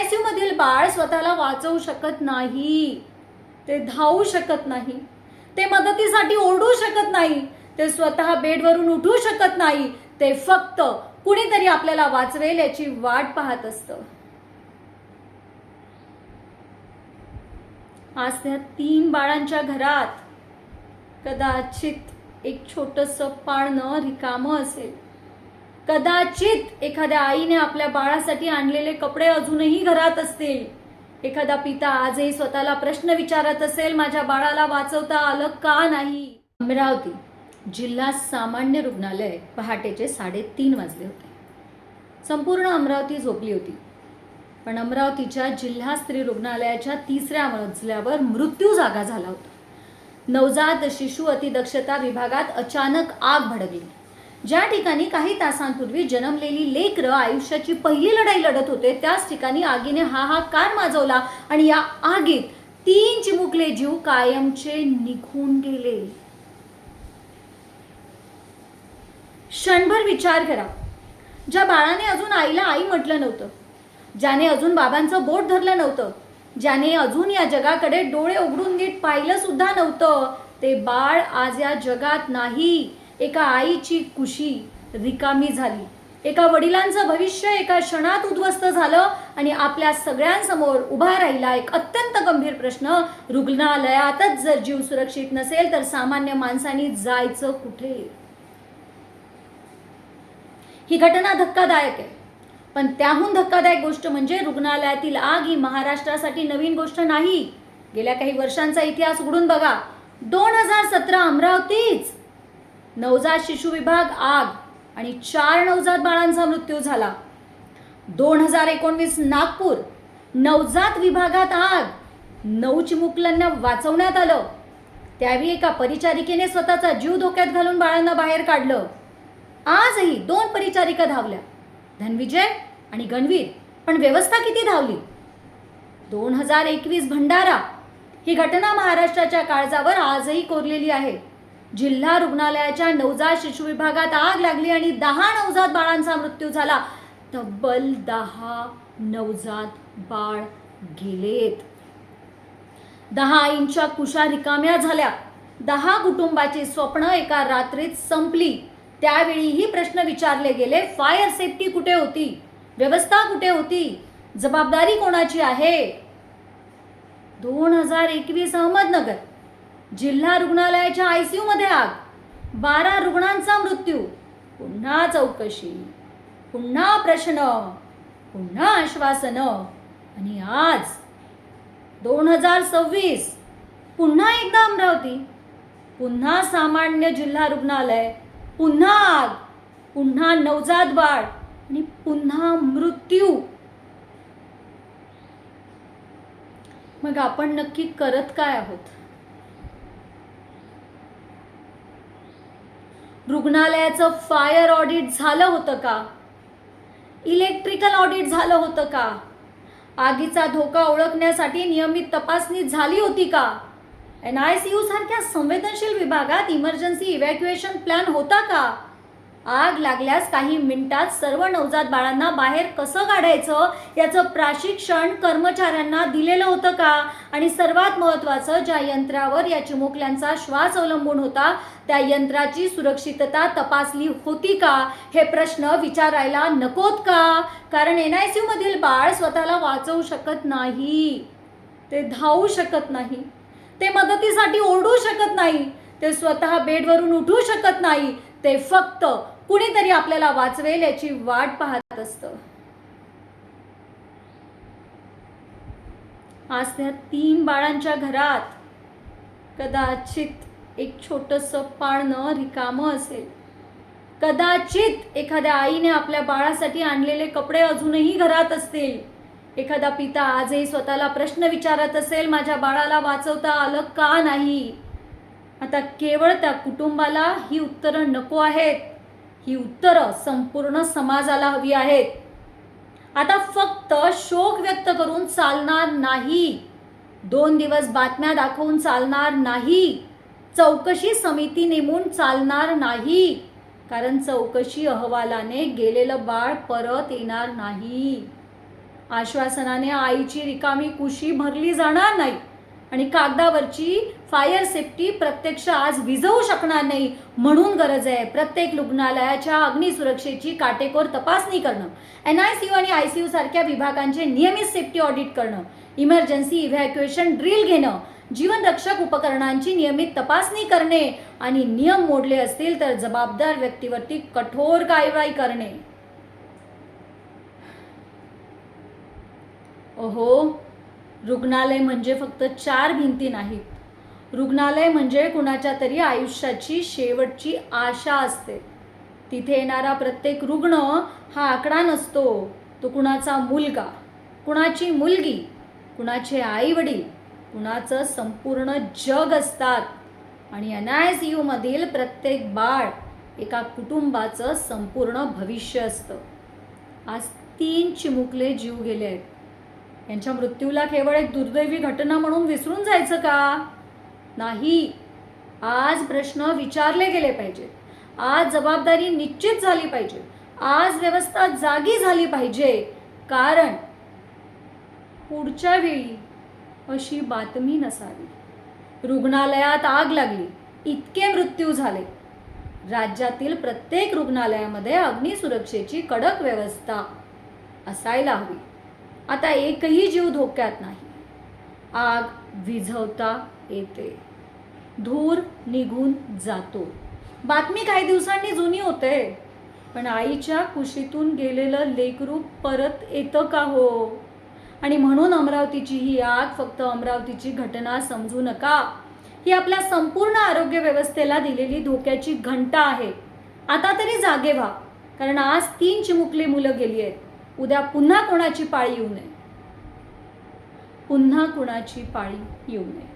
NICU मधील बाळ स्वतःला वाचवू शकत नाही, ते धावू शकत नाही, ते मदतीसाठी ओरडू शकत नाही, ते स्वतः बेडवरून उठू शकत नाही, ते फक्त कुणीतरी आपल्याला वाचवेल याची वाट पाहत असतं. आज त्या 3 बाळांच्या घरात कदाचित एक छोटंसं पाळणं रिकामं असेल. कदाचित एखाद्या आईने आपल्या बाळासाठी आणलेले कपडे अजूनही घरात असतील. एखादा पिता आजही स्वतःला प्रश्न विचारत असेल, माझ्या बाळाला वाचवता आलं का नाही. अमरावती जिल्हा सामान्य रुग्णालय पहाटेचे 3:30 वाजले होते. संपूर्ण अमरावती झोपली होती. पण अमरावतीच्या जिल्हा स्त्री रुग्णालयाच्या 3ऱ्या मजल्यावर मृत्यू जागा झाला होता. नवजात शिशु अतिदक्षता विभागात अचानक आग भडकली. ज्या ठिकाणी काही तासांपूर्वी जन्मलेली लेकरं आयुष्याची पहिली लढाई लढत होते, त्याच ठिकाणी आगीने हाहाकार माजवला आणि या आगीत 3 चिमुकले जीव कायमचे निघून गेले. क्षणभर विचार करा. ज्या बाळाने अजून आईला आई म्हटलं नव्हतं, ज्याने अजून बाबांचं बोट धरलं नव्हतं, ज्याने अजून या जगाकडे डोळे उघडून नीट पाहिलं सुद्धा नव्हतं, ते बाळ आज या जगात नाही. एका आईची कुशी रिकामी झाली. एका वडिलांचं भविष्य एका क्षणात उद्ध्वस्त झालं आणि आपल्या सगळ्यांसमोर उभा राहिला एक अत्यंत गंभीर प्रश्न. रुग्णालयातच जर जीव सुरक्षित नसेल तर सामान्य माणसांनी जायचं कुठे? ही घटना धक्कादायक आहे. पण त्याहून धक्कादायक गोष्ट म्हणजे रुग्णालयातील आग ही महाराष्ट्रासाठी नवीन गोष्ट नाही. गेल्या काही वर्षांचा इतिहास उघडून बघा. 2017 अमरावतीच नवजात शिशु विभाग आग आणि 4 नवजात बाळांचा मृत्यू झाला. 2019 नागपूर नवजात विभागात आग, 9 चिमुकल्यांना वाचवण्यात आलं. त्यावेळी एका परिचारिकेने स्वतःचा जीव धोक्यात घालून बाळांना बाहेर काढलं. आजही 2 परिचारिका धावल्या, धनविजय आणि गणवीर. पण व्यवस्था किती धावली? 2021 भंडारा ही घटना महाराष्ट्राच्या काळजावर आजही कोरलेली आहे. जिल्हा रुग्णालयाच्या नवजात शिशु विभागात आग लागली आणि 10 नवजात बाळांचा मृत्यू झाला. तब्बल 10 नवजात बाळ गेलेत. 10 आईंच्या कुशा रिकाम्या झाल्या. 10 कुटुंबाची स्वप्न एका रात्रीत संपली. त्यावेळीही प्रश्न विचारले गेले, फायर सेफ्टी कुठे होती? व्यवस्था कुठे होती? जबाबदारी कोणाची आहे? 2021 अहमदनगर जिल्हा रुग्णालयाच्या ICU मध्ये आग, 12 रुग्णांचा मृत्यू. पुन्हा चौकशी, पुन्हा प्रश्न, पुन्हा आश्वासन. आणि आज 2026 पुन्हा एकदा अमरावती, पुन्हा सामान्य जिल्हा रुग्णालय, पुन्हा आग, पुन्हा नवजात बाळ आणि पुन्हा मृत्यू. मग आपण नक्की करत काय आहोत? रुग्णालयाचं फायर ऑडिट झालं होतं का? इलेक्ट्रिकल ऑडिट झालं होतं का? आगीचा धोका ओळखण्यासाठी नियमित तपासणी झाली होती का? NICU सारख्या संवेदनशील विभागात इमर्जन्सी इव्हॅक्युएशन प्लॅन होता का? आग लागल्यास काही मिनिटात सर्व नवजात बाळांना बाहेर कसं काढायचं याचं प्रशिक्षण कर्मचाऱ्यांना दिलेलं होतं का? आणि सर्वात महत्त्वाचं, ज्या यंत्रावर या चिमुकल्यांचा श्वास अवलंबून होता त्या यंत्राची सुरक्षितता तपासली होती का? हे प्रश्न विचारायला नकोत का? कारण NICU मधील बाळ स्वतःला वाचवू शकत नाही, ते धावू शकत नाही, ते मदतीसाठी ओरडू शकत नाही, ते स्वतः बेडवरून उठू शकत नाही, ते फक्त कुणीतरी आपल्याला वाचवेल याची वाट पाहत असतं. आज त्या 3 बाळांच्या घरात कदाचित एक छोटंसं पाळणं रिकामं असेल. कदाचित एखाद्या आईने आपल्या बाळासाठी आणलेले कपडे अजूनही घरात असतील. एखादा पिता आजही स्वतःला प्रश्न विचारत असेल, माझ्या बाळाला वाचवता आलं का नाही? आता केवळ त्या कुटुंबाला ही उत्तरं नको आहेत, ही उत्तरं संपूर्ण समाजाला हवी आहेत. आता फक्त शोक व्यक्त करून चालणार नाही, 2 दिवस बातम्या दाखवून चालणार नाही, चौकशी समिती नेमून चालणार नाही. कारण चौकशी अहवालाने गेलेलं बाळ परत येणार नाही. आश्वासनाने आईची रिकामी कुशी भरली जाणार नाही आणि कागदावरची फायर सेफ्टी प्रत्यक्ष आज विझवू शकणार नाही. म्हणून गरज आहे प्रत्येक रुग्णालयाच्या अग्निसुरक्षेची काटेकोर तपासणी करणं, NICU आणि ICU सारख्या विभागांचे नियमित सेफ्टी ऑडिट करणं, इमर्जन्सी इव्हॅक्युएशन ड्रिल घेणं, जीवनरक्षक उपकरणांची नियमित तपासणी करणे आणि नियम मोडले असतील तर जबाबदार व्यक्तीवरती कठोर कारवाई करणे. ओहो, रुग्णालय म्हणजे फक्त 4 भिंती नाहीत. रुग्णालय म्हणजे कुणाच्या तरी आयुष्याची शेवटची आशा असते. तिथे येणारा प्रत्येक रुग्ण हा आकडा नसतो. तो कुणाचा मुलगा, कुणाची मुलगी, कुणाचे आई वडील, कुणाचं संपूर्ण जग असतात. आणि NICU मधील प्रत्येक बाळ एका कुटुंबाचं संपूर्ण भविष्य असतं. आज 3 चिमुकले जीव गेले आहेत. यांच्या मृत्यूला केवळ एक दुर्दैवी घटना म्हणून विसरून जायचं का? नाही. आज प्रश्न विचारले गेले पाहिजेत. आज जबाबदारी निश्चित झाली पाहिजे. आज व्यवस्था जागी झाली पाहिजे. कारण पुढच्या वेळी अशी बातमी नसावी. रुग्णालयात आग लागली, इतके मृत्यू झाले. राज्यातील प्रत्येक रुग्णालयामध्ये अग्निसुरक्षेची कडक व्यवस्था असायला हवी. आता एकही जीव धोक्यात नाही. आग विझवता येते, धूर निघून जातो. बातमी काही दिवसांनी जुनी होते, पण आईच्या कुशीतून गेलेलं लेकरू परत येतं का हो? आणि म्हणून अमरावतीची ही आग फक्त अमरावतीची घटना समजू नका. ही आपल्या संपूर्ण आरोग्य व्यवस्थेला दिलेली धोक्याची घंटा आहे. आता तरी जागे व्हा, कारण आज 3 चिमुकली मुलं गेली आहेत. उद्या पुन्हा कोणाची पाळी येऊ नये. पुन्हा कुणाची पाळी येऊ नये.